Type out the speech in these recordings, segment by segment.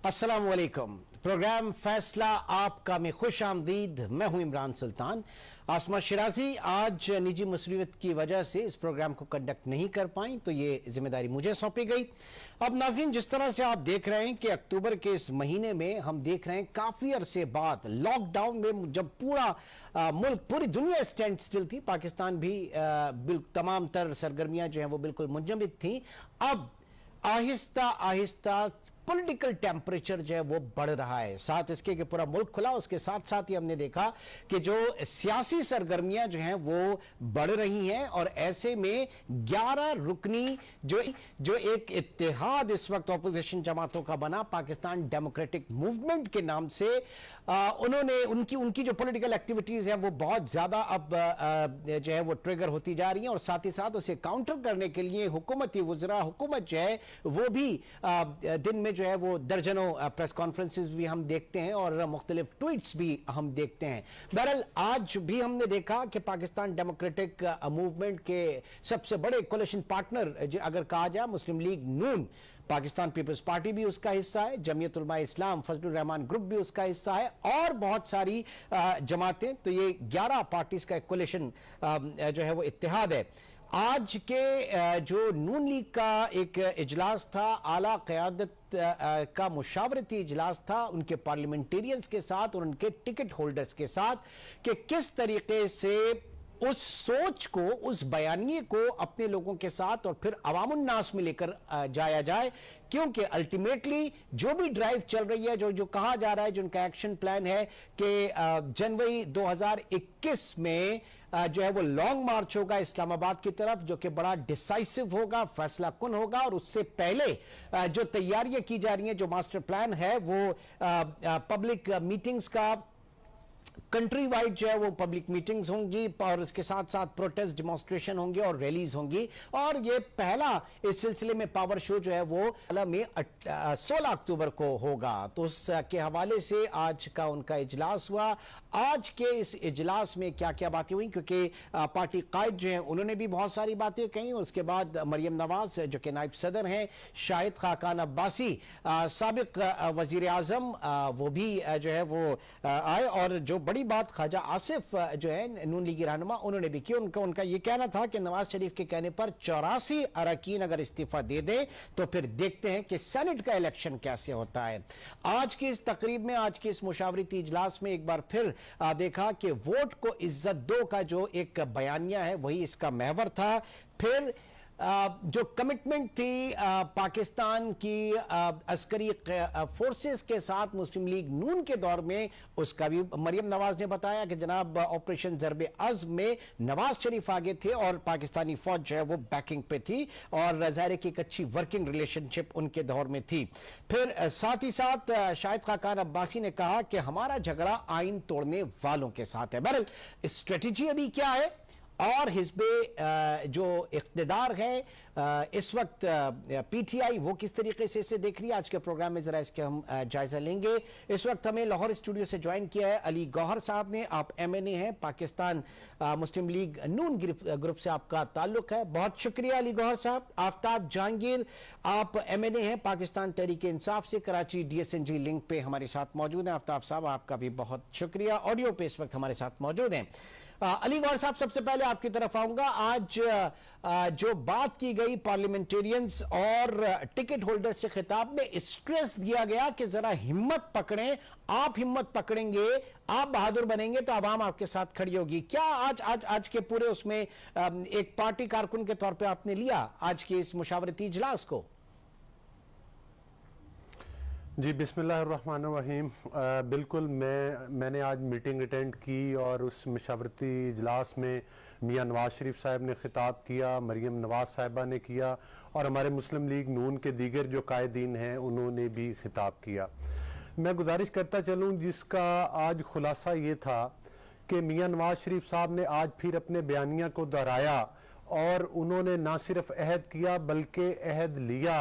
अस्सलाम वालेकुम। प्रोग्राम फैसला आपका में खुश आमदीद। मैं हूं इमरान सुल्तान। आसमा शिराजी आज निजी मसरूफियत की वजह से इस प्रोग्राम को कंडक्ट नहीं कर पाई, तो ये जिम्मेदारी मुझे सौंपी गई। अब नाज़रीन, जिस तरह से आप देख रहे हैं कि अक्टूबर के इस महीने में हम देख रहे हैं काफी अरसे बाद लॉकडाउन में जब पूरा मुल्क, पूरी दुनिया स्टैंड स्टिल थी, पाकिस्तान भी तमाम तर सरगर्मियां जो हैं वो बिल्कुल मुंजमद थी। अब आहिस्ता आहिस्ता पॉलिटिकल टेम्परेचर जो है वो बढ़ रहा है। साथ इसके कि पूरा मुल्क खुला, उसके साथ साथ ही हमने देखा कि जो सियासी सरगर्मियां जो हैं वो बढ़ रही हैं। और ऐसे में 11 रुकनी जो एक इत्तेहाद इस वक्त ऑपोजिशन जमातों का बना, पाकिस्तान डेमोक्रेटिक मूवमेंट के नाम से, उन्होंने उनकी जो पॉलिटिकल एक्टिविटीज है वो बहुत ज्यादा अब जो है वो ट्रिगर होती जा रही हैं। और साथ ही साथ उसे काउंटर करने के लिए हुकूमती वज़रा, हुकूमत जो है वो भी दिन में जो है वो दर्जनों प्रेस कॉन्फ्रेंसेस भी हम देखते हैं और मुख्तलिफ ट्वीट्स भी हम देखते हैं। बहरहाल आज भी हमने देखा कि पाकिस्तान डेमोक्रेटिक मूवमेंट के सबसे बड़े कोलिशन पार्टनर अगर कहा जाए, मुस्लिम लीग नून, पाकिस्तान पीपल्स पार्टी भी उसका हिस्सा है, जमीयत उलमा इस्लाम, फजलुर रहमान ग्रुप भी उसका हिस्सा है और बहुत सारी जमातें। तो ये 11 पार्टीज का एक कोलिशन जो है वो इत्तेहाद है। आज के जो नून लीग का एक इजलास था, आला क़यादत का मुशावरती इजलास था उनके पार्लियामेंटेरियंस के साथ और उनके टिकट होल्डर्स के साथ, कि किस तरीके से उस सोच को, उस बयानिए को अपने लोगों के साथ और फिर अवामुन्नास में लेकर जाया जाए। क्योंकि अल्टीमेटली जो भी ड्राइव चल रही है, जो कहा जा रहा है, जो उनका एक्शन प्लान है कि जनवरी 2021 में जो है वो लॉन्ग मार्च होगा इस्लामाबाद की तरफ, जो कि बड़ा डिसाइसिव होगा, फैसला कुन होगा। और उससे पहले जो तैयारियां की जा रही हैं, जो मास्टर प्लान है, वो पब्लिक मीटिंग्स का, कंट्री वाइड जो है वो पब्लिक मीटिंग्स होंगी और इसके साथ साथ प्रोटेस्ट, डिमॉन्स्ट्रेशन होंगे और रैलीज होंगी। और ये पहला इस सिलसिले में पावर शो जो है वो में 16 अक्टूबर को होगा। तो उसके हवाले से आज का उनका इजलास हुआ। आज के इस इजलास में क्या क्या बातें हुई, क्योंकि पार्टी कायद जो है उन्होंने भी बहुत सारी बातें कही। उसके बाद मरियम नवाज जो कि नायब सदर हैं, शाहिद खाकान अब्बासी साबिक वजीर आजम, वो भी जो है वो आए। और जो बड़ी बात ख्वाजा आसिफ जो है नून लीगी रहनुमा, उन्होंने भी की। उनका ये कहना था कि नवाज शरीफ के कहने पर 84 अरकान अगर इस्तीफा दे दे तो फिर देखते हैं कि सेनेट का इलेक्शन कैसे होता है। आज की इस तकरीब में, आज के इस मुशावरती इजलास में एक बार फिर देखा कि वोट को इज्जत दो का जो एक बयानिया है वही इसका महवर था। फिर जो कमिटमेंट थी पाकिस्तान की अस्करी फोर्सेस के साथ मुस्लिम लीग नून के दौर में, उसका भी मरियम नवाज ने बताया कि जनाब ऑपरेशन ज़रबे अज़्म में नवाज शरीफ आगे थे और पाकिस्तानी फौज जो है वो बैकिंग पे थी और ज़ाहिर की एक अच्छी वर्किंग रिलेशनशिप उनके दौर में थी। फिर साथ ही साथ शाहिद खाकान अब्बासी ने कहा कि हमारा झगड़ा आइन तोड़ने वालों के साथ है। बहरहाल स्ट्रेटेजी अभी क्या है और हिज़्बे जो इक़्तिदार है इस वक्त पीटीआई, वो किस तरीके से इसे देख रही है, आज के प्रोग्राम में जरा इसके हम जायजा लेंगे। इस वक्त हमें लाहौर स्टूडियो से ज्वाइन किया है अली गौहर साहब ने। आप MNA हैं, पाकिस्तान मुस्लिम लीग नून ग्रुप से आपका ताल्लुक है। बहुत शुक्रिया अली गौहर साहब। आफ्ताब जहांगीर, आप MNA हैं, पाकिस्तान तहरीक इंसाफ से, कराची DSNG लिंक पे हमारे साथ मौजूद हैं। आफ्ताब साहब, आपका भी बहुत शुक्रिया, ऑडियो पे इस वक्त हमारे साथ मौजूद हैं। अली गौहर साहब, सबसे पहले आपकी तरफ आऊंगा। आज जो बात की गई पार्लियामेंटेरियंस और टिकट होल्डर से खिताब में स्ट्रेस दिया गया कि जरा हिम्मत पकड़ें, आप हिम्मत पकड़ेंगे, आप बहादुर बनेंगे तो आवाम आपके साथ खड़ी होगी। क्या आज के पूरे उसमें एक पार्टी कारकुन के तौर पे आपने लिया आज के इस मुशावरती इजलास को? जी बिस्मिल्लाहिर्रहमानिर्रहीम। बिल्कुल मैंने आज मीटिंग अटेंड की और उस मशावरती इजलास में मियां नवाज शरीफ साहब ने खिताब किया, मरियम नवाज साहिबा ने किया और हमारे मुस्लिम लीग नून के दीगर जो कायदीन हैं उन्होंने भी खिताब किया। मैं गुजारिश करता चलूँ जिसका आज खुलासा ये था कि मियां नवाज शरीफ साहब ने आज फिर अपने बयानिया को दोहराया और उन्होंने ना सिर्फ अहद किया बल्कि अहद लिया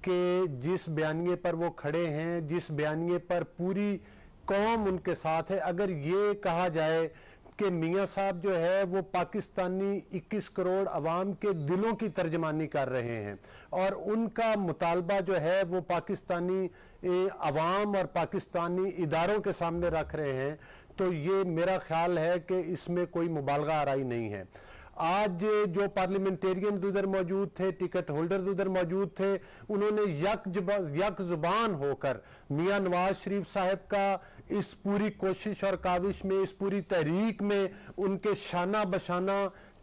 कि जिस बयानिए पर वो खड़े हैं, जिस बयानिए पर पूरी कौम उनके साथ है, अगर ये कहा जाए कि मियां साहब जो है वो पाकिस्तानी 21 करोड़ अवाम के दिलों की तर्जमानी कर रहे हैं और उनका मुतालबा जो है वो पाकिस्तानी अवाम और पाकिस्तानी इदारों के सामने रख रहे हैं, तो ये मेरा ख्याल है कि इसमें कोई मुबालगा आराई नहीं है। आज जो पार्लियामेंटेरियन उधर मौजूद थे, टिकट होल्डर उधर मौजूद थे, उन्होंने यक जुबान होकर मियां नवाज शरीफ साहब का इस पूरी कोशिश और काविश में, इस पूरी तहरीक में उनके शाना बशाना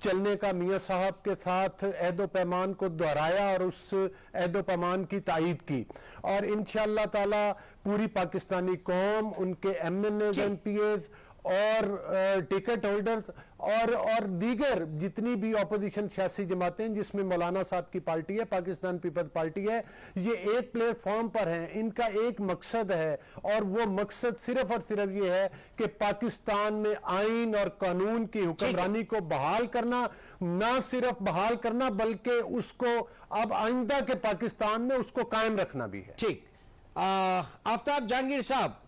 चलने का मियां साहब के साथ अहदो पैमान को दोहराया और उस अहदो पैमान की तायीद की। और इंशाअल्लाह ताला पूरी पाकिस्तानी कौम, उनके MNAs, MPAs और टिकट होल्डर्स और दीगर जितनी भी ऑपोजिशन सियासी जमातें जिसमें मौलाना साहब की पार्टी है, पाकिस्तान पीपल्स पार्टी है, ये एक प्लेटफॉर्म पर हैं। इनका एक मकसद है और वो मकसद सिर्फ और सिर्फ ये है कि पाकिस्तान में आइन और कानून की हुक्मरानी को बहाल करना, ना सिर्फ बहाल करना बल्कि उसको अब आइंदा के पाकिस्तान में उसको कायम रखना भी है। ठीक। आफ्ताब जहांगीर साहब,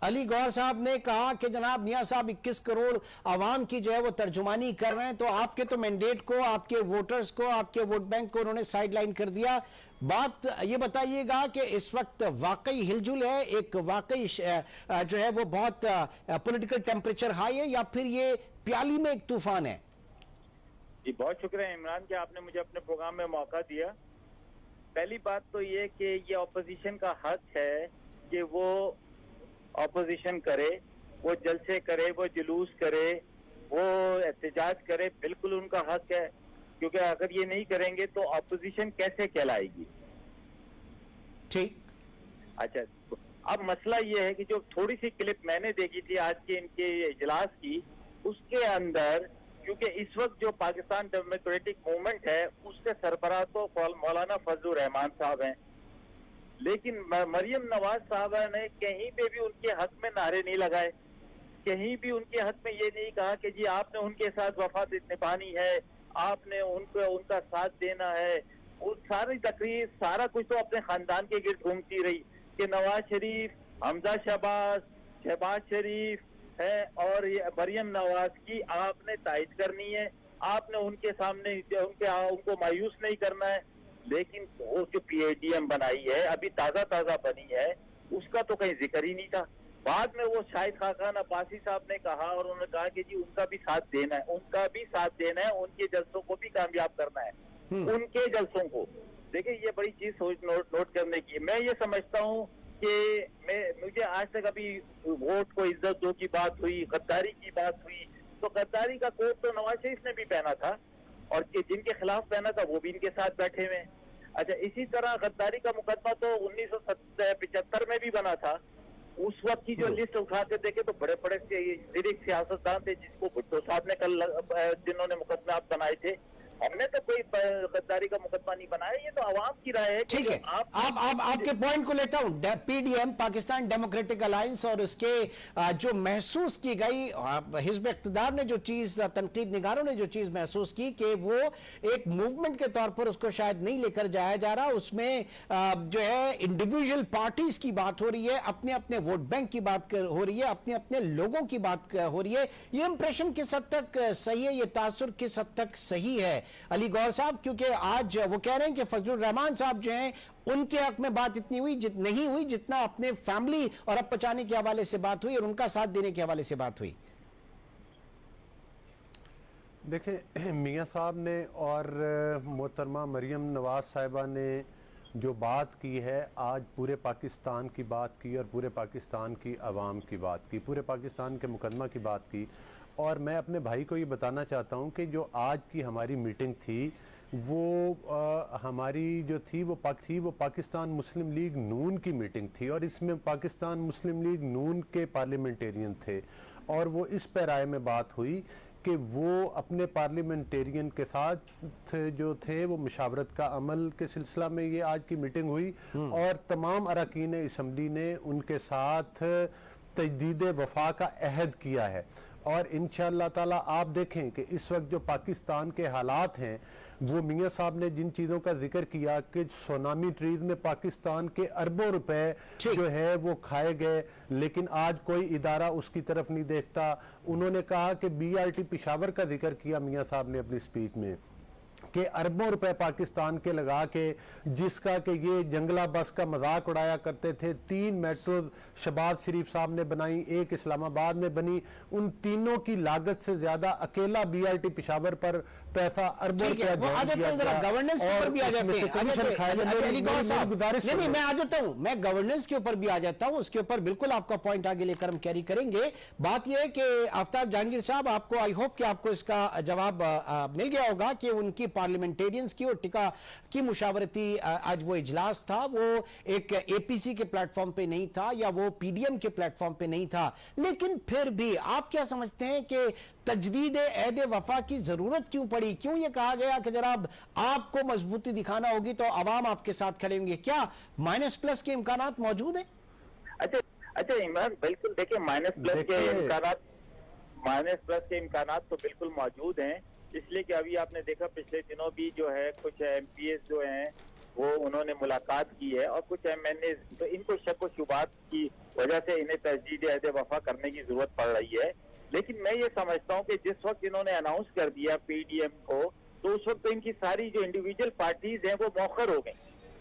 अली गौर साहब ने कहा कि जनाब मियां साहब 21 करोड़ आवाम की जो है वो तर्जुमानी कर रहे हैं, तो आपके तो मैंडेट को, आपके वोटर्स को, आपके वोट बैंक को उन्होंने साइडलाइन कर दिया। बात ये बताइएगा कि इस वक्त वाकई हिलजुल है, एक वाकई जो है वो बहुत पॉलिटिकल टेम्परेचर हाई है, या फिर ये प्याली में एक तूफान है? जी बहुत शुक्रिया इमरान कि आपने मुझे अपने प्रोग्राम में मौका दिया। पहली बात तो ये कि ये ऑपोजिशन का हक है कि वो ऑपोजिशन करे, वो जलसे करे, वो जुलूस करे, वो एहतजाज करे, बिल्कुल उनका हक है, क्योंकि अगर ये नहीं करेंगे तो ऑपोजिशन कैसे कहलाएगी। ठीक। अच्छा, अब मसला ये है कि जो थोड़ी सी क्लिप मैंने देखी थी आज के इनके इजलास की, उसके अंदर क्योंकि इस वक्त जो पाकिस्तान डेमोक्रेटिक मूवमेंट है उसके सरबराह तो मौलाना फजलुर रहमान साहब हैं, लेकिन मरियम नवाज साहबा ने कहीं पे भी उनके हक में नारे नहीं लगाए, कहीं भी उनके हक में ये नहीं कहा कि जी आपने उनके साथ वफात निभानी है, आपने उनको उनका साथ देना है। वो सारी तकरीर सारा कुछ तो अपने खानदान के गिर्द घूमती रही कि नवाज शरीफ, हमजा शहबाज शरीफ है और ये मरियम नवाज की आपने तायद करनी है, आपने उनके सामने उनको मायूस नहीं करना है। लेकिन वो जो PADM बनाई है, अभी ताजा बनी है, उसका तो कहीं जिक्र ही नहीं था। बाद में वो शाहिद खान अब्बासी साहब ने कहा और उन्होंने कहा कि जी उनका भी साथ देना है, उनके जलसों को भी कामयाब करना है, उनके जलसों को। देखिए ये बड़ी चीज नोट करने की। मैं ये समझता हूँ कि मुझे आज तक अभी वोट को इज्जत दो की बात हुई, गद्दारी की बात हुई, तो गद्दारी का कोट तो नवाज शरीफ ने भी पहना था और जिनके खिलाफ पहना था वो भी इनके साथ बैठे हुए। अच्छा, इसी तरह गद्दारी का मुकदमा तो 1975 में भी बना था। उस वक्त की जो लिस्ट उठा के देखे तो बड़े बड़े सियासतदान थे जिसको भुट्टो साहब ने कल जिन्होंने मुकदमा बनाए थे। हमने तो कोई गद्दारी का मुकदमा नहीं बनाया, ये तो आवाम की राय है। ठीक है, आप आपके पॉइंट को लेता हूं। PDM पाकिस्तान डेमोक्रेटिक अलायंस और उसके जो महसूस की गई हिज़्ब इक़्तिदार ने जो चीज, तनकीद निगारों ने जो चीज महसूस की कि वो एक मूवमेंट के तौर पर उसको शायद नहीं लेकर जाया जा रहा, उसमें जो है इंडिविजुअल पार्टीज की बात हो रही है, अपने अपने वोट बैंक की बात हो रही है, अपने अपने लोगों की बात हो रही है। ये इंप्रेशन किस हद तक सही है, ये तासुर किस हद तक सही है अली गौर साहब? क्योंकि आज वो कह रहे हैं कि फजलुर रहमान साहब जो हैं उनके हक में बात इतनी नहीं हुई जितना अपने फैमिली और अब बचाने के हवाले से बात हुई और उनका साथ देने के हवाले से बात हुई। देखिए, मियां साहब ने और मोहतरमा मरियम नवाज साहिबा ने जो बात की है, आज पूरे पाकिस्तान की बात की और पूरे पाकिस्तान की आवाम की बात की, पूरे पाकिस्तान के मुकदमा की बात की। और मैं अपने भाई को ये बताना चाहता हूँ कि जो आज की हमारी मीटिंग थी वो हमारी जो थी वो पाकिस्तान मुस्लिम लीग नून की मीटिंग थी और इसमें पाकिस्तान मुस्लिम लीग नून के पार्लियामेंटेरियन थे और वो इस पर राय में बात हुई कि वो अपने पार्लियामेंटेरियन के साथ जो थे वो मुशावरत का अमल के सिलसिला में ये आज की मीटिंग हुई और तमाम अरकान असम्बली ने उनके साथ तजदीद वफा का अहद किया है। और इंशाअल्लाह ताला आप देखें कि इस वक्त जो पाकिस्तान के हालात हैं, वो मियाँ साहब ने जिन चीज़ों का जिक्र किया कि सुनामी ट्रीज में पाकिस्तान के अरबों रुपए जो है वो खाए गए, लेकिन आज कोई इदारा उसकी तरफ नहीं देखता। उन्होंने कहा कि BRT पेशावर का जिक्र किया मियाँ साहब ने अपनी स्पीच में कि अरबों रुपए पाकिस्तान के लगा के, जिसका कि ये जंगला बस का मजाक उड़ाया करते थे। 3 मेट्रो शहबाज शरीफ साहब ने बनाई, एक इस्लामाबाद में बनी, उन तीनों की लागत से ज्यादा अकेला BRT पेशावर पर पैसा अरबों रुपया गवर्नेंस के ऊपर भी आ जाते हैं। गुजारिश नहीं, मैं आ जाता हूं, मैं गवर्नेंस के ऊपर भी आ जाता हूं, उसके ऊपर बिल्कुल आपका पॉइंट आगे लेकर हम कैरी करेंगे। बात यह है कि आफ्ताब जहांगीर साहब, आपको आई होप कि आपको इसका जवाब मिल गया होगा कि उनकी पार्लियामेंटेरियंस की और टिका की मुशावरती आज वो इजलास था, वो एक APC के प्लेटफॉर्म पे नहीं था या वो PDM के प्लेटफॉर्म पे नहीं था, लेकिन फिर भी आप क्या समझते हैं कि तजदीद एहद वफा की जरूरत क्यों पड़ी? क्यों ये कहा गया कि जनाब आपको मजबूती दिखाना होगी तो अवाम आपके साथ खड़े होंगे? क्या माइनस प्लस के इम्कानात मौजूद हैं? अच्छा इमरान, बिल्कुल देखिए, माइनस प्लस के इम्कानात तो बिल्कुल मौजूद हैं, इसलिए कि अभी आपने देखा पिछले दिनों भी जो है कुछ MPs जो हैं वो उन्होंने मुलाकात की है और कुछ MNA, तो इनको शक व शुबात की वजह से इन्हें तजदीद अहद वफा करने की जरूरत पड़ रही है। लेकिन मैं ये समझता हूँ कि जिस वक्त इन्होंने अनाउंस कर दिया PDM को, तो उस वक्त तो इनकी सारी जो इंडिविजुअल पार्टीज हैं वो मौखर हो गई,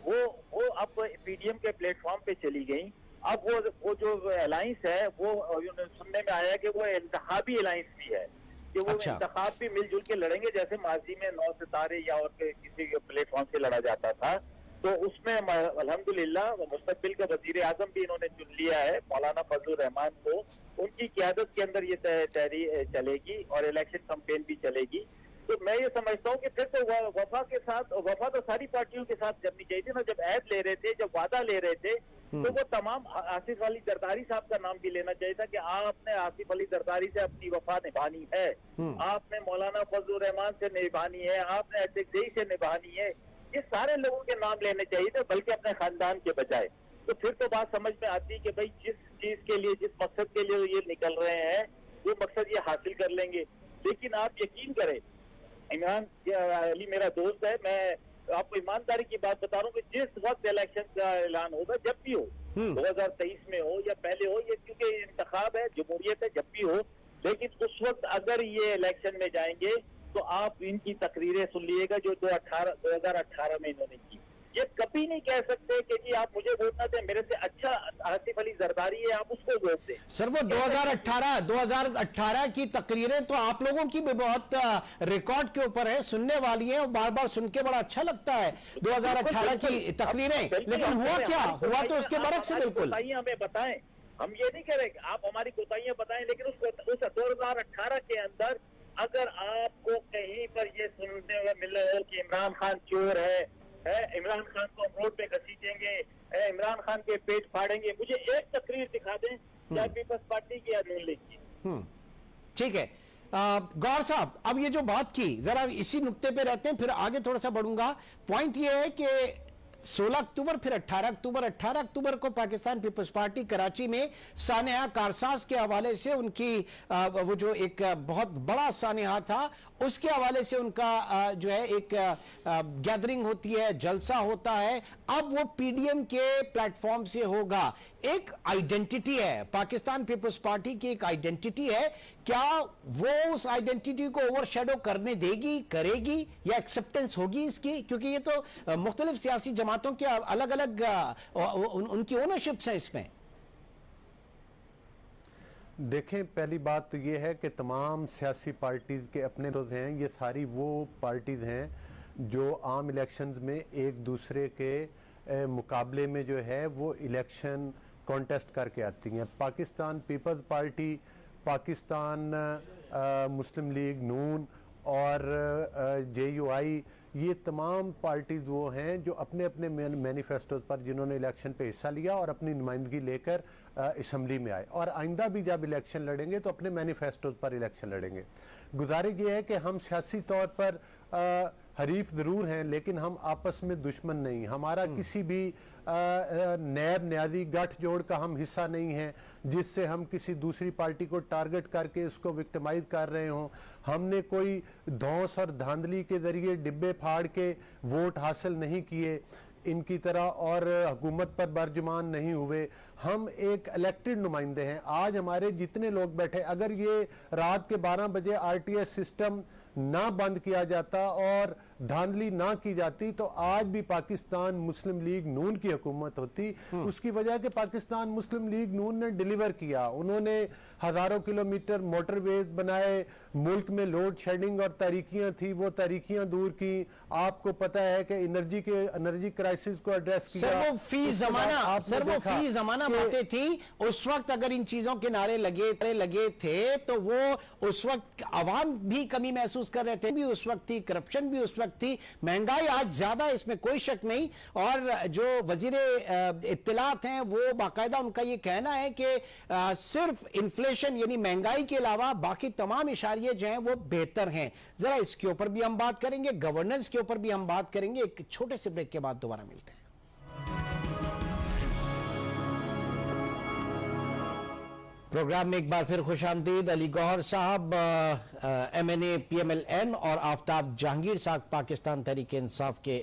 वो अब PDM के प्लेटफॉर्म पे चली गई। अब वो जो अलायंस है वो सुनने में आया कि वो इंतखाबी अलायंस भी है, कि वो इंतखाब भी मिलजुल के लड़ेंगे, जैसे माजी में 9 सितारे या और किसी प्लेटफॉर्म से लड़ा जाता था। तो उसमें अल्हम्दुलिल्लाह मुस्तकबिल का वजीर आजम भी इन्होंने चुन लिया है, मौलाना फजलुर रहमान को। उनकी क़यादत के अंदर ये तहरीक चलेगी और इलेक्शन कैंपेन भी चलेगी। तो मैं ये समझता हूँ कि फिर तो वफा के साथ, वफा तो सारी पार्टियों के साथ करनी चाहिए थी ना। जब ऐद ले रहे थे, जब वादा ले रहे थे, तो वो तमाम आसिफ अली जरदारी साहब का नाम भी लेना चाहिए था कि आपने आसिफ अली जरदारी से अपनी वफा निभानी है, आपने मौलाना फजलुर रहमान से निभानी है, आपने अतिक से निभानी है। ये सारे लोगों के नाम लेने चाहिए थे, बल्कि अपने खानदान के बजाय। तो फिर तो बात समझ में आती है कि भाई जिस चीज के लिए, जिस मकसद के लिए ये निकल रहे हैं, वो मकसद ये हासिल कर लेंगे। लेकिन आप यकीन करें, इमरान अली मेरा दोस्त है, मैं आपको ईमानदारी की बात बता रहा हूँ कि जिस वक्त इलेक्शन का ऐलान होगा, जब भी हो, 2023 में हो या पहले हो, ये क्योंकि इंतखाब है, जमहूरियत है, जब भी हो, लेकिन उस वक्त अगर ये इलेक्शन में जाएंगे तो आप इनकी तकरीरें सुन लीजिएगा जो 2018 में इन्होंने की। ये कभी नहीं कह सकते कि जी आप मुझे वोट ना दें, मेरे से अच्छा आसिफ अली जरदारी है, आप उसको वोट दें। सर वो 2018 की तकरीरें तो आप लोगों की भी बहुत रिकॉर्ड के ऊपर है, सुनने वाली है और बार बार सुन के बड़ा अच्छा लगता है 2018 की तकरीरें। लेकिन हुआ क्या हुआ? तो उसके बरक से बिल्कुल हमें बताएं, हम ये नहीं कह रहे आप हमारी कोताहियां बताएं, लेकिन उस 2018 के अंदर अगर आपको कहीं पर ये सुनने में मिल रहा हो कि इमरान खान चोर है, इमरान खान को हम रोड पे घसीटेंगे, इमरान खान के पेट फाड़ेंगे, मुझे एक तकरीर दिखा दें, चाहे पीपल्स पार्टी की या नून लीग की। ठीक है गौर साहब, अब ये जो बात की, जरा इसी नुक्ते पे रहते हैं, फिर आगे थोड़ा सा बढ़ूंगा। पॉइंट ये है कि 16 अक्टूबर फिर 18 अक्टूबर को पाकिस्तान पीपल्स पार्टी कराची में सानेहा कारसाज के हवाले से उनकी वो जो एक बहुत बड़ा सानेहा था, उसके हवाले से उनका जो है एक गैदरिंग होती है, जलसा होता है। अब वो PDM के प्लेटफॉर्म से होगा। एक आइडेंटिटी है, पाकिस्तान पीपल्स पार्टी की एक आइडेंटिटी है। क्या वो उस आइडेंटिटी को ओवरशैडो करने देगी, करेगी, या एक्सेप्टेंस होगी इसकी? क्योंकि ये तो मुख्तलिफ सियासी जमातों के अलग अलग उनकी ओनरशिप्स हैं इसमें। देखें, पहली बात तो ये है कि तमाम सियासी पार्टीज़ के अपने रोज़ हैं। ये सारी वो पार्टीज़ हैं जो आम इलेक्शंस में एक दूसरे के मुकाबले में जो है वो इलेक्शन कॉन्टेस्ट करके आती हैं। पाकिस्तान पीपल्स पार्टी, पाकिस्तान मुस्लिम लीग नून और JUI, ये तमाम पार्टीज वो हैं जो अपने अपने मैनिफेस्टो पर, जिन्होंने इलेक्शन पे हिस्सा लिया और अपनी नुमाइंदगी लेकर असम्बली में आए, और आइंदा भी जब इलेक्शन लड़ेंगे तो अपने मैनिफेस्टो पर इलेक्शन लड़ेंगे। गुजारिश ये है कि हम सियासी तौर पर हरीफ जरूर हैं लेकिन हम आपस में दुश्मन नहीं। हमारा किसी भी नैब न्याजी गठजोड़ का हम हिस्सा नहीं है जिससे हम किसी दूसरी पार्टी को टारगेट करके उसको विक्टिमाइज कर रहे हों। हमने कोई धौंस और धांधली के जरिए डिब्बे फाड़ के वोट हासिल नहीं किए इनकी तरह और हुकूमत पर बर्जुमान नहीं हुए। हम एक इलेक्टेड नुमाइंदे हैं। आज हमारे जितने लोग बैठे, अगर ये रात के 12 बजे आरटीएस सिस्टम ना बंद किया जाता और धांधली ना की जाती तो आज भी पाकिस्तान मुस्लिम लीग नून की हुकूमत होती। उसकी वजह कि पाकिस्तान मुस्लिम लीग नून ने डिलीवर किया। उन्होंने हजारों किलोमीटर मोटरवेज बनाए, मुल्क में लोड शेडिंग और तारीखियां थी, वो तारीखियां दूर की। आपको पता है कि एनर्जी क्राइसिस को एड्रेस किया। सर वो फी जमाना बातें थी उस वक्त। अगर इन चीजों के नारे लगे थे तो वो उस वक्त आवाम भी कमी महसूस कर रहे थे, भी उस वक्त थी, करप्शन भी उस वक्त थी, महंगाई आज ज्यादा, इसमें कोई शक नहीं। और जो वजीर इत्तलात हैं वो बाकायदा उनका ये कहना है कि सिर्फ इन्फ्लेशन यानी महंगाई के अलावा बाकी तमाम इशारे जो हैं वो बेहतर हैं। जरा इसके ऊपर भी हम बात करेंगे, गवर्नेंस के ऊपर भी हम बात करेंगे। एक छोटे से ब्रेक के बाद दोबारा मिलते हैं। प्रोग्राम में एक बार फिर खुशामदीद। अली गौहर साहब MNA PMLN और आफ्ताब जहांगीर साहब पाकिस्तान तहरीक इंसाफ के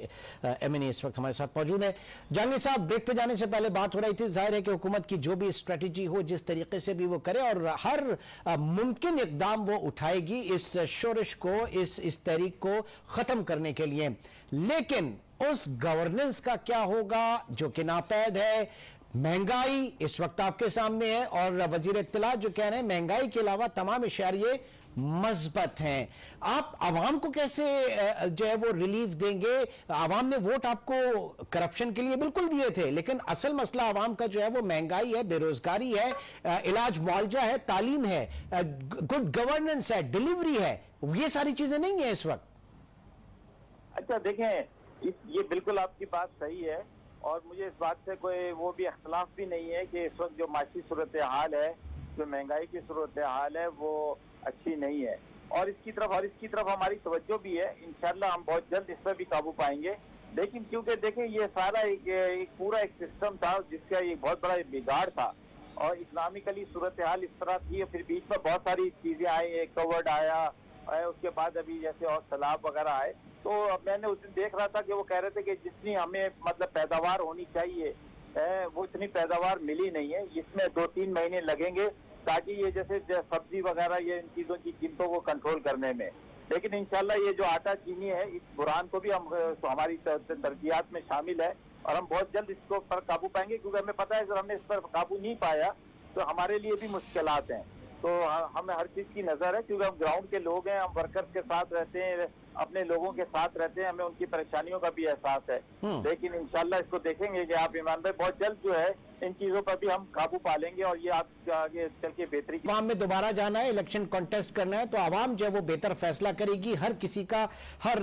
MNA इस वक्त हमारे साथ मौजूद हैं। जहांगीर साहब, ब्रेक पे जाने से पहले बात हो रही थी, जाहिर है कि हुकूमत की जो भी स्ट्रेटजी हो, जिस तरीके से भी वो करे और हर मुमकिन इकदाम वो उठाएगी इस शोरश को, इस तहरीक को खत्म करने के लिए। लेकिन उस गवर्नेंस का क्या होगा जो कि नापैद है। महंगाई इस वक्त आपके सामने है और वजीर इत्तला जो कह रहे हैं महंगाई के अलावा तमाम इशारे मस्बत हैं। आप आवाम को कैसे जो है वो रिलीफ देंगे? आवाम ने वोट आपको करप्शन के लिए बिल्कुल दिए थे, लेकिन असल मसला आवाम का जो है वो महंगाई है, बेरोजगारी है, इलाज मुआवजा है, तालीम है, गुड गवर्नेंस है, डिलीवरी है। ये सारी चीजें नहीं है इस वक्त। अच्छा देखें, ये बिल्कुल आपकी बात सही है और मुझे इस बात से कोई वो भी इख्तलाफ भी नहीं है कि इस वक्त जो माशी सूरत हाल है, जो महंगाई की सूरत हाल है वो अच्छी नहीं है और इसकी तरफ हमारी तवज्जो भी है। इंशाल्लाह हम बहुत जल्द इस पर भी काबू पाएंगे। लेकिन क्योंकि देखें ये सारा एक पूरा एक सिस्टम था जिसका एक बहुत बड़ा बिगाड़ था और इस्लामिकली सूरत हाल इस तरह थी। फिर बीच में बहुत सारी चीजें आई, कोविड आया, उसके बाद अभी जैसे और सैलाब वगैरह आए। तो मैंने उस दिन देख रहा था कि वो कह रहे थे कि जितनी हमें मतलब पैदावार होनी चाहिए वो इतनी पैदावार मिली नहीं है। इसमें 2-3 महीने लगेंगे ताकि ये जैसे सब्जी वगैरह ये इन चीजों की कीमतों को कंट्रोल करने में। लेकिन इंशाल्लाह ये जो आटा चीनी है इस बुरान को भी हम हमारी तरजीहात में शामिल है और हम बहुत जल्द इसको पर काबू पाएंगे, क्योंकि हमें पता है अगर हमने इस पर काबू नहीं पाया तो हमारे लिए भी मुश्किलात हैं। तो हमें हर चीज की नजर है, क्योंकि हम ग्राउंड के लोग हैं, हम वर्कर्स के साथ रहते हैं, अपने लोगों के साथ रहते हैं, हमें उनकी परेशानियों का भी एहसास है। लेकिन इंशाल्लाह इसको देखेंगे कि आप ईमान भाई बहुत जल्द जो है इन चीजों पर भी हम काबू पा लेंगे और ये आप आगे चल के बेहतरी। आवाम में दोबारा जाना है, इलेक्शन कॉन्टेस्ट करना है तो आवाम जो है वो बेहतर फैसला करेगी हर किसी का, हर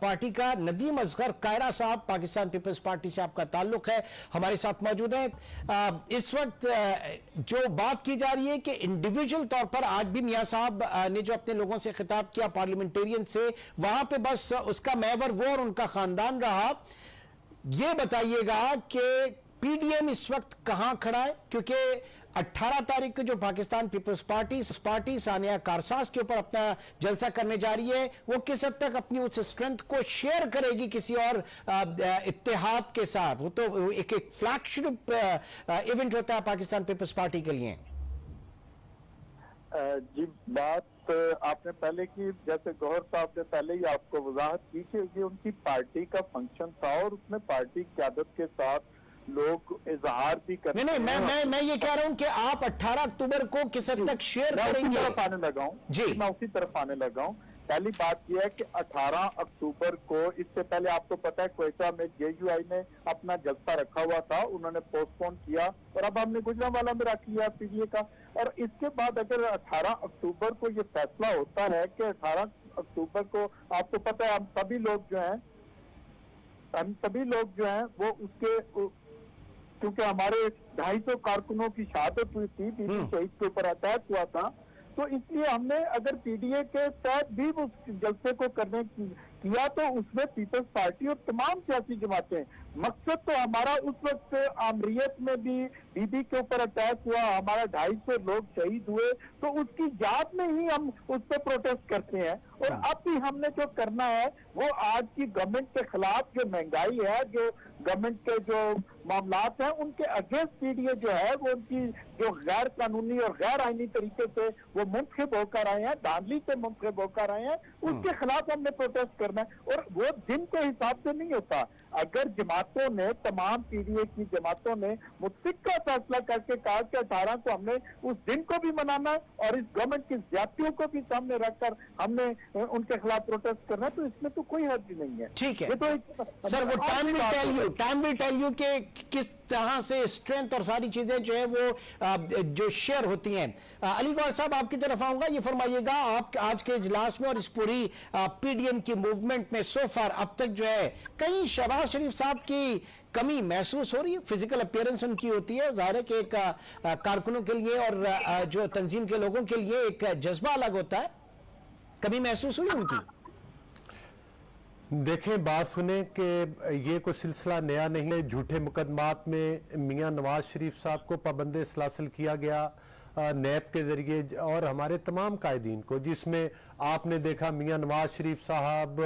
पार्टी का। नदीम असगर कायरा साहब, पाकिस्तान पीपल्स पार्टी से आपका ताल्लुक है, हमारे साथ मौजूद है। इस वक्त जो बात की जा रही है कि इंडिविजुअल तौर पर आज भी मियां साहब ने जो अपने लोगों से खिताब किया पार्लियामेंटेरियन से, वहां पे बस उसका महवर वो और उनका खानदान रहा। ये बताइएगा कि पीडीएम इस वक्त कहां खड़ा है, क्योंकि 18 तारीख को जो पाकिस्तान पीपल्स पार्टी सानिया कारसाज के ऊपर अपना जलसा करने जा रही है, वो किस हद तक अपनी उस स्ट्रेंथ को शेयर करेगी किसी और इत्तेहाद के साथ? वो तो एक फ्लैगशिप इवेंट होता है पाकिस्तान पीपल्स पार्टी के लिए। जी, बात आपने पहले की, जैसे गौहर साहब ने पहले ही आपको वजाहत की कि ये उनकी पार्टी का फंक्शन था और उसमें पार्टी क्यादत के साथ लोग इजहार भी करते नहीं, मैं ये कह रहा हूं कि आप 18 अक्टूबर को किस हद तक शेयर करेंगे? मैं उसी तरफ आने लगा हूं जी, मैं उसी तरफ आने लगा हूं। पहली बात यह है कि 18 अक्टूबर को, इससे पहले आपको पता है क्वेटा में JUI ने अपना जलसा रखा हुआ था, उन्होंने पोस्टपोन किया और अब हमने गुजरांवाला में रख लिया पीडीए का। और इसके बाद अगर 18 अक्टूबर को ये फैसला होता है कि 18 अक्टूबर को, आपको पता है हम सभी लोग जो हैं वो उसके, क्योंकि हमारे 250 कारकुनों की शहादत हुई थी, बीबी शहीद के ऊपर अटैक हुआ था, तो इसलिए हमने अगर पीडीए के तहत भी उस जलसे को करने किया तो उसमें पीपल्स पार्टी और तमाम सियासी जमातें। मकसद तो हमारा उस वक्त आमरीत में भी बीबी के ऊपर अटैक हुआ, हमारा 250 लोग शहीद हुए, तो उसकी याद में ही हम उस पर प्रोटेस्ट करते हैं। और अब भी हमने जो करना है वो आज की गवर्नमेंट के खिलाफ जो महंगाई है, जो गवर्नमेंट के जो मामलात हैं उनके अगेंस्ट पीडीए जो है वो उनकी जो गैर कानूनी और गैर आईनी तरीके से वो मुंतखब होकर आए हैं, धांधली से मुंतखब होकर आए हैं, उसके खिलाफ हमने प्रोटेस्ट करना है। और वो दिन के हिसाब से नहीं होता। अगर जमातों ने, तमाम पीडीए की जमातों ने मुतफिका फैसला करके कहा कि 18 को हमने उस दिन को भी मनाना है और इस गवर्नमेंट की ज्यादतियों को भी सामने रखकर हमने उनके खिलाफ प्रोटेस्ट करना है, तो इसमें तो कोई हर्ज नहीं है। ठीक है ये तो सर, वो टाइम विल टेल यू कि किस तरह से स्ट्रेंथ और सारी चीजें जो है वो जो शेयर होती हैं। अली गौर साहब, आपकी तरफ आऊंगा, ये फरमाइएगा आप आज के इजलास में और इस पूरी पीडीएम की मूवमेंट में सो फार अब तक जो है कहीं शहबाज शरीफ साहब की कमी महसूस हो रही है? फिजिकल अपीयरेंस उनकी होती है, जाहिर है कि एक कारकुनों के लिए और जो तंजीम के लोगों के लिए एक जज्बा अलग होता है, कभी महसूस हुई उनकी? देखें, बात सुने कि ये कोई सिलसिला नया नहीं है। झूठे मुकदमात में मियां नवाज शरीफ साहब को पाबंद सलासिल किया गया नैब के जरिए और हमारे तमाम कायदीन को, जिसमें आपने देखा मियां नवाज शरीफ साहब,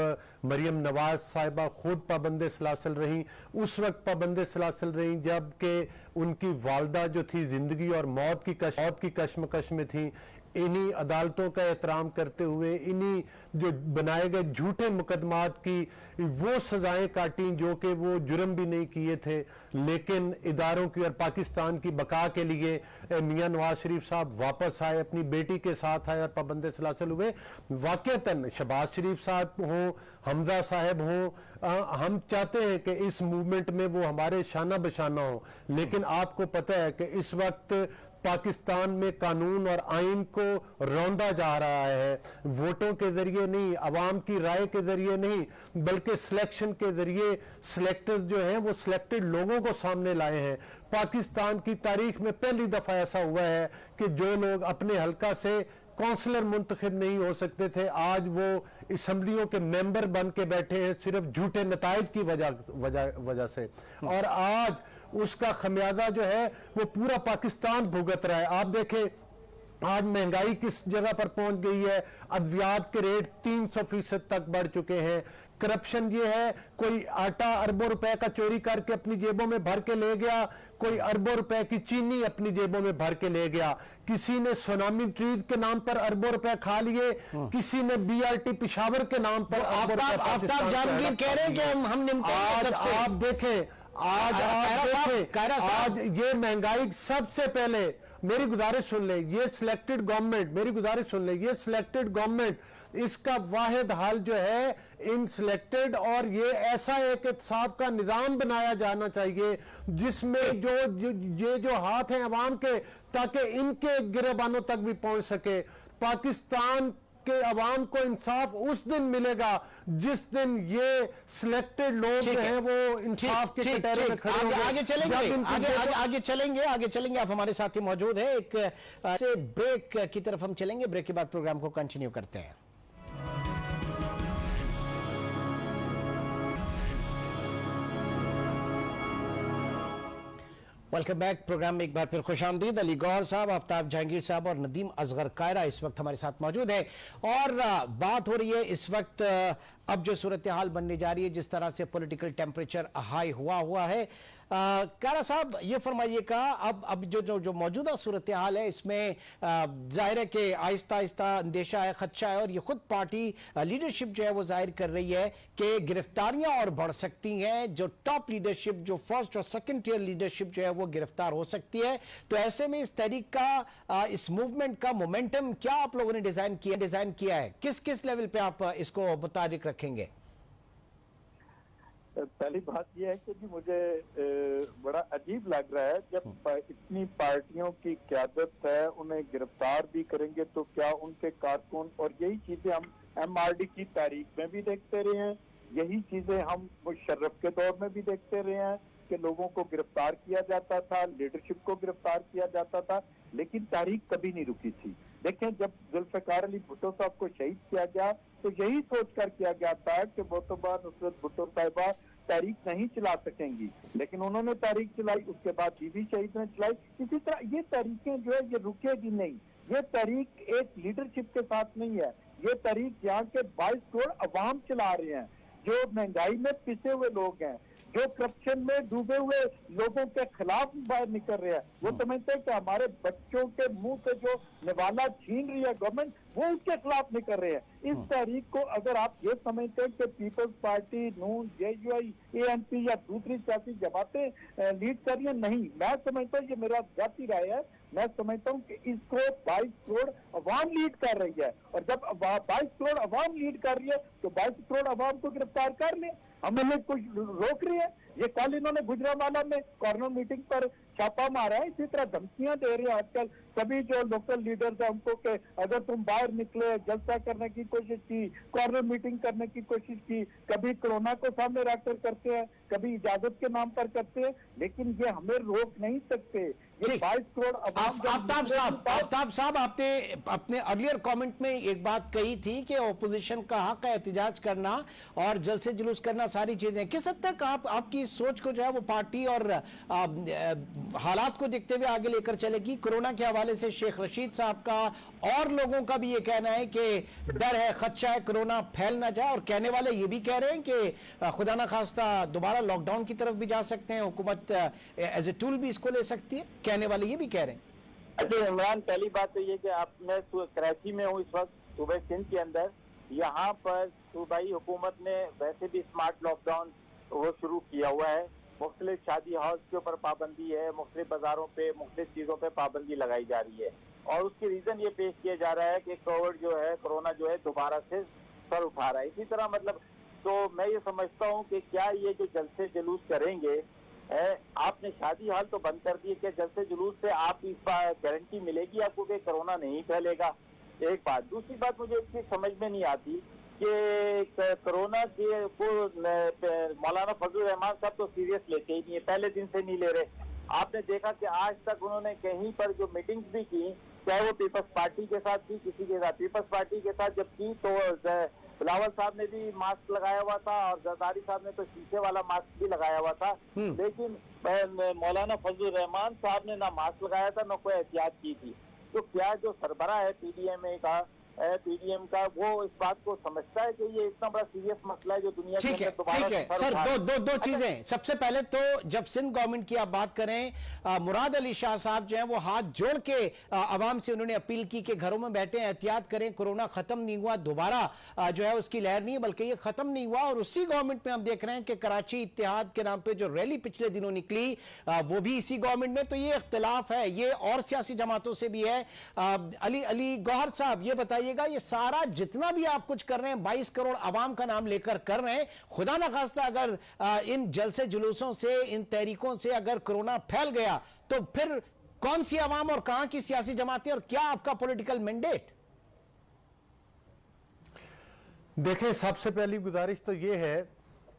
मरियम नवाज साहिबा खुद पाबंद सलासिल रहीं, उस वक्त पाबंद सलासिल रहीं जबकि उनकी वालदा जो थी जिंदगी और मौत की कश्मकश में थी। इन्हीं अदालतों का एहतराम करते हुए इन्हीं जो बनाए गए झूठे मुकदमात की वो सजाएं काटी जो कि वो जुर्म भी नहीं किए थे, लेकिन इदारों की और पाकिस्तान की बका के लिए मियां नवाज शरीफ साहब वापस आए, अपनी बेटी के साथ आए और पाबंद सलासिल हुए। वाकईतन शहबाज शरीफ साहब हों, हमजा साहब हों, हम चाहते हैं कि इस मूवमेंट में वो हमारे शाना बशाना हो, लेकिन आपको पता है कि इस वक्त पाकिस्तान में कानून और आइन को रौंदा जा रहा है, वोटों के जरिए नहीं, अवाम की राय के जरिए नहीं, बल्कि सिलेक्शन के जरिए सिलेक्टर्स जो हैं वो सिलेक्टेड लोगों को सामने लाए हैं। पाकिस्तान की तारीख में पहली दफा ऐसा हुआ है कि जो लोग अपने हल्का से काउंसलर मुंतखब नहीं हो सकते थे, आज वो असम्बलियों के मेंबर बन के बैठे हैं सिर्फ झूठे नताइज की वजह से। और आज उसका खमियाजा जो है वो पूरा पाकिस्तान भुगत रहा है। आप देखें आज महंगाई किस जगह पर पहुंच गई है, अद्वियात के रेट 300% तक बढ़ चुके हैं। करप्शन ये है, कोई आटा अरबों रुपए का चोरी करके अपनी जेबों में भर के ले गया, कोई अरबों रुपए की चीनी अपनी जेबों में भर के ले गया, किसी ने सुनामी ट्रीज के नाम पर अरबों रुपए खा लिए, किसी ने बीआरटी पिशावर के नाम पर अरबों रुपए। आफ्ताब जहांगीर कह रहे हैं कि हम आज आप देखें, आज ये महंगाई सबसे पहले, मेरी गुजारिश सुन ले, ये सिलेक्टेड गवर्नमेंट, मेरी गुजारिश सुन ले, ये सिलेक्टेड गवर्नमेंट, इसका वाहिद हल जो है इन सिलेक्टेड और ये ऐसा एक एहतसाब का निजाम बनाया जाना चाहिए जिसमें ये जो हाथ हैं अवाम के, ताकि इनके गिरबानों तक भी पहुंच सके। पाकिस्तान के अवाम को इंसाफ उस दिन मिलेगा जिस दिन ये सिलेक्टेड लोग जो हैं वो इंसाफ के कटहरे में खड़े होंगे। आगे चलेंगे आप हमारे साथ ही मौजूद है। एक ब्रेक की तरफ हम चलेंगे, ब्रेक के बाद प्रोग्राम को कंटिन्यू करते हैं। Welcome back. प्रोग्राम में एक बार फिर खुशामदीद। अली गौहर साहब, आफ्ताब जहांगीर साहब और नदीम असगर कायरा इस वक्त हमारे साथ मौजूद है और बात हो रही है इस वक्त अब जो सूरत हाल बनने जा रही है, जिस तरह से पॉलिटिकल टेम्परेचर हाई हुआ है। कायरा साहब ये फरमाइएगा, अब जो मौजूदा सूरत हाल है इसमें जाहिर है कि आहिस्ता आहिस्ता अंदेशा है, खदशा है और ये खुद पार्टी लीडरशिप जो है वो जाहिर कर रही है कि गिरफ्तारियां और बढ़ सकती हैं। जो टॉप लीडरशिप, जो फर्स्ट और सेकंड टियर लीडरशिप जो है वो गिरफ्तार हो सकती है। तो ऐसे में इस तहरीक का, इस मूवमेंट का मोमेंटम क्या आप लोगों ने डिजाइन किया है, किस लेवल पे आप इसको मुताबिक रखेंगे? पहली बात यह है कि जी मुझे बड़ा अजीब लग रहा है जब इतनी पार्टियों की क़यादत है, उन्हें गिरफ्तार भी करेंगे तो क्या उनके कारकुन, और यही चीजें हम एमआरडी की तारीख में भी देखते रहे हैं, यही चीजें हम मुशर्रफ के दौर में भी देखते रहे हैं कि लोगों को गिरफ्तार किया जाता था, लीडरशिप को गिरफ्तार किया जाता था, लेकिन तारीख कभी नहीं रुकी थी। देखें, जब जुल्फिकार अली भुट्टो साहब को शहीद किया गया तो यही सोचकर किया गया था कि मोतबा नुसरत भुट्टो साहिबा तहरीक नहीं चला सकेंगी, लेकिन उन्होंने तहरीक चलाई, उसके बाद बीबी शहीद ने चलाई। इसी तरह ये तहरीकें जो है ये रुकेगी नहीं। ये तहरीक एक लीडरशिप के साथ नहीं है, ये तहरीक यहाँ के 22 करोड़ अवाम चला रहे हैं, जो महंगाई में पिसे हुए लोग हैं, जो करप्शन में डूबे हुए लोगों के खिलाफ बाहर निकल रहे हैं। वो समझते हैं कि हमारे बच्चों के मुंह से जो निवाला छीन रही है गवर्नमेंट, वो उसके खिलाफ निकल रहे हैं। इस तहरीक को अगर आप ये समझते हैं कि पीपल्स पार्टी, नून, जेयूआई, एएनपी या दूसरी सियासी जमातें लीड कर रही है, नहीं, मैं समझता हूँ, ये मेरा जाती राय है, मैं समझता हूँ कि इसको 22 करोड़ अवाम लीड कर रही है। और जब 22 करोड़ अवाम लीड कर रही है तो 22 करोड़ अवाम को गिरफ्तार कर ले, हमें कुछ रोक रही है। ये कल इन्होंने गुजरांवाला में कॉर्नर मीटिंग पर छापा मारा है, इसी तरह धमकियां दे रहे हैं आजकल सभी जो लोकल लीडर्स हैं हमको कि अगर तुम बाहर निकले, जलसा करने की कोशिश की, कॉर्नर मीटिंग करने की कोशिश की, कभी कोरोना को सामने रखकर करते हैं, कभी इजाजत के नाम पर करते हैं, लेकिन ये हमें रोक नहीं सकते। ये 22 करोड़ आफ्ताब साहब, आपने अपने अर्लियर कमेंट में एक बात कही थी कि ऑपोजिशन का हक है एहतजाज करना और जलसे जुलूस करना, सारी चीजें। किस हद तक आपकी सोच को जो है वो पार्टी और हालात को देखते हुए आगे लेकर चलेगी? कोरोना के हवाले से शेख रशीद साहब का और लोगों का भी ये कहना है कि डर है, खदशा है कोरोना फैल ना जाए, और कहने वाले ये भी कह रहे हैं कि खुदा ना खास्ता दोबारा लॉकडाउन की तरफ भी जा सकते हैं, हुकूमत एज ए टूल भी इसको ले सकती है, कहने वाले ये भी कह रहे हैं। अच्छा इमरान, पहली बात तो ये कि आप, मैं कराची में हूँ इस वक्त, सूबे सिंध के अंदर। यहाँ पर सूबाई हुकूमत ने वैसे भी स्मार्ट लॉकडाउन वो शुरू किया हुआ है। मुख्तलिफ शादी हाउस के ऊपर पाबंदी है, मुख्तलिफ बाजारों पे, मुख्तलिफ चीज़ों पे पाबंदी लगाई जा रही है, और उसकी रीज़न ये पेश किया जा रहा है कि कोविड जो है, कोरोना जो है दोबारा से सर उठा रहा है। इसी तरह मतलब तो मैं ये समझता हूँ कि क्या ये जो जलसे जुलूस करेंगे, आपने शादी हाल तो बंद कर दिए, क्या जलसे जुलूस से आप इस बार गारंटी मिलेगी आपको कि कोरोना नहीं फैलेगा? एक बात। दूसरी बात, मुझे एक चीज समझ में नहीं आती कि कोरोना के को मौलाना फजलुर रहमान साहब तो सीरियस लेते ही नहीं है, पहले दिन से नहीं ले रहे। आपने देखा कि आज तक उन्होंने कहीं पर जो मीटिंग्स भी की, चाहे वो पीपल्स पार्टी के साथ की, किसी के साथ, पीपल्स पार्टी के साथ जब की तो बिलावल साहब ने भी मास्क लगाया हुआ था और जरदारी साहब ने तो शीशे वाला मास्क भी लगाया हुआ था, लेकिन मौलाना फजलुर रहमान साहब ने ना मास्क लगाया था, ना कोई एहतियात की थी। तो क्या जो सरबराह है पीडीएम का वो इस बात को समझता है कि ये इतना बड़ा सीरियस मसला है जो दुनिया के अंदर दोबारा ठीक है सर, दो चीजें। सबसे पहले तो जब सिंध गवर्नमेंट की आप बात करें, मुराद अली शाह साहब जो है वो हाथ जोड़ के आवाम से उन्होंने अपील की कि घरों में बैठे एहतियात करें, कोरोना खत्म नहीं हुआ, दोबारा जो है उसकी लहर नहीं है, बल्कि ये खत्म नहीं हुआ। और उसी गवर्नमेंट में हम देख रहे हैं कि कराची इत्तेहाद के नाम पे जो रैली पिछले दिनों निकली वो भी इसी गवर्नमेंट में। तो ये इख्तिलाफ है, ये और सियासी जमातों से भी है। अली गौहर साहब, ये बताइएगा, ये सारा जितना भी आप कुछ कर रहे हैं 22 करोड़ आवाम का नाम लेकर कर रहे हैं, खुदा ना खास्ता अगर इन जलसे जुलूसों से, इन तहरीकों से अगर कोरोना फैल गया तो फिर कौन सी आवाम और कहां की सियासी जमातें, और क्या आपका पॉलिटिकल मैंडेट? देखें, सबसे पहली गुजारिश तो ये है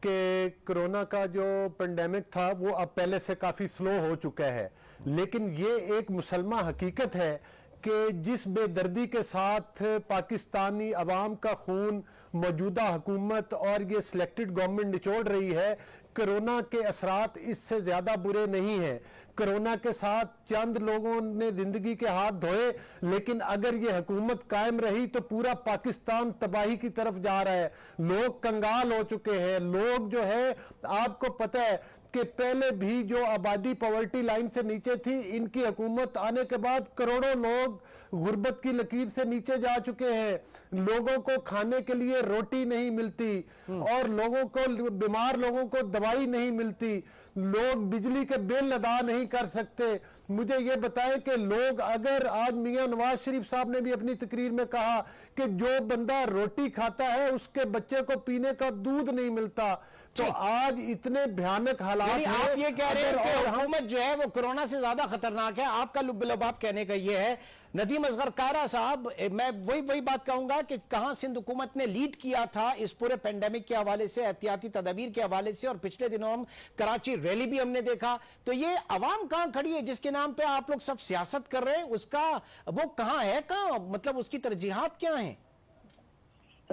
कि कोरोना का जो पेंडेमिक था वो अब पहले से काफी स्लो हो चुका है, लेकिन ये एक मुसलमा हकीकत है कि जिस बेदर्दी के साथ पाकिस्तानी अवाम का खून मौजूदा हुकूमत और ये सिलेक्टेड गवर्नमेंट निचोड़ रही है, कोरोना के असरात इससे ज्यादा बुरे नहीं हैं। कोरोना के साथ चंद लोगों ने जिंदगी के हाथ धोए, लेकिन अगर ये हुकूमत कायम रही तो पूरा पाकिस्तान तबाही की तरफ जा रहा है। लोग कंगाल हो चुके हैं। लोग जो है, आपको पता है कि पहले भी जो आबादी पॉवर्टी लाइन से नीचे थी, इनकी हुकूमत आने के बाद करोड़ों लोग गुर्बत की लकीर से नीचे जा चुके हैं। लोगों को खाने के लिए रोटी नहीं मिलती और लोगों को, बीमार लोगों को दवाई नहीं मिलती। लोग बिजली के बिल अदा नहीं कर सकते। मुझे ये बताएं कि लोग, अगर आज मियां नवाज शरीफ साहब ने भी अपनी तकरीर में कहा कि जो बंदा रोटी खाता है उसके बच्चे को पीने का दूध नहीं मिलता, तो आज इतने भयानक हालात यानी हैं, आप ये कह रहे हैं अगर कि और हम हुकूमत जो है वो कोरोना से ज्यादा खतरनाक है। आपका लुब्बुलबाब कहने का ये है। नदीम असगर कारा साहब, मैं वही बात कहूंगा कि कहां सिंध हुकूमत ने लीड किया था इस पूरे पेंडेमिक के हवाले से, एहतियाती तदबीर के हवाले से, और पिछले दिनों हम कराची रैली भी हमने देखा। तो ये अवाम कहां खड़ी है जिसके नाम पे आप लोग सब सियासत कर रहे हैं, उसका वो कहां है, कहां मतलब उसकी तरजीहात क्या है?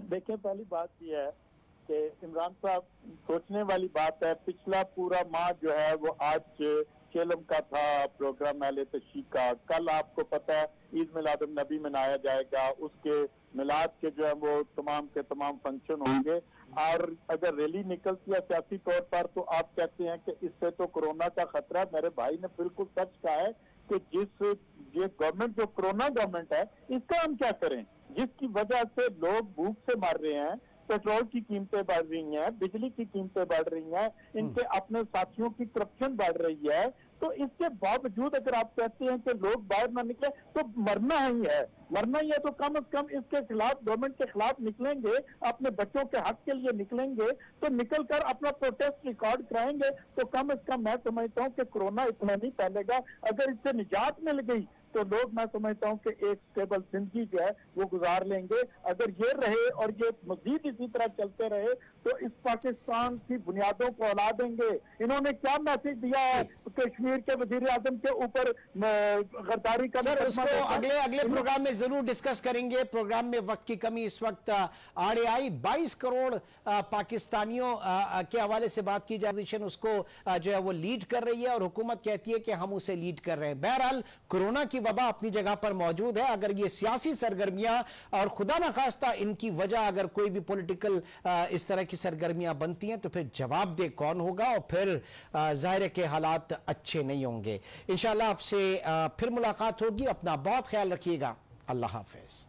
देखिए, पहली बात यह है कि इमरान साहब, सोचने वाली बात है, पिछला पूरा माह जो है वो आज केलम का था, प्रोग्राम अहले तशरीह का। कल आपको पता है ईद मिलाद नबी मनाया जाएगा, उसके मिलाद के जो है वो तमाम के तमाम फंक्शन होंगे। और अगर रैली निकलती है सियासी तौर पर तो आप कहते हैं कि इससे तो कोरोना का खतरा है। मेरे भाई ने बिल्कुल सच कहा है कि ये गवर्नमेंट जो कोरोना गवर्नमेंट है, इसका हम क्या करें, जिसकी वजह से लोग भूख से मर रहे हैं, पेट्रोल की कीमतें बढ़ रही हैं, बिजली की कीमतें बढ़ रही हैं, इनके अपने साथियों की करप्शन बढ़ रही है। तो इसके बावजूद अगर आप कहते हैं कि लोग बाहर ना निकले, तो मरना ही है। मरना ही है तो कम से कम इसके खिलाफ, गवर्नमेंट के खिलाफ निकलेंगे, अपने बच्चों के हक के लिए निकलेंगे, तो निकल कर अपना प्रोटेस्ट रिकॉर्ड कराएंगे, तो कम से कम मैं समझता हूँ कि कोरोना इतना नहीं फैलेगा। अगर इससे निजात मिल गई तो लोग, मैं समझता हूँ कि एक स्टेबल जिंदगी जो है वो गुजार लेंगे। अगर ये रहे और ये मजीद इसी तरह चलते रहे तो इस पाकिस्तान की बुनियादों को हिला देंगे। इन्होंने क्या मैसेज दिया है कश्मीर के वजीर आजम के ऊपर गद्दारी का? सर, उसको अगले प्रोग्राम में जरूर डिस्कस करेंगे। प्रोग्राम में वक्त की कमी इस वक्त आड़े आई। 22 करोड़ पाकिस्तानियों के हवाले से बात की जा रही है, उसको जो है वो लीड कर रही है और हुकूमत कहती है कि हम उसे लीड कर रहे हैं। बहरहाल कोरोना की वबा अपनी जगह पर मौजूद है। अगर ये सियासी सरगर्मियां और खुदा न खास्ता इनकी वजह अगर कोई भी पॉलिटिकल इस तरह की सरगर्मियां बनती हैं तो फिर जवाबदेह कौन होगा, और फिर जाहिर है कि हालात अच्छे नहीं होंगे। इंशाअल्लाह आपसे फिर मुलाकात होगी। अपना बहुत ख्याल रखिएगा। अल्लाह हाफिज।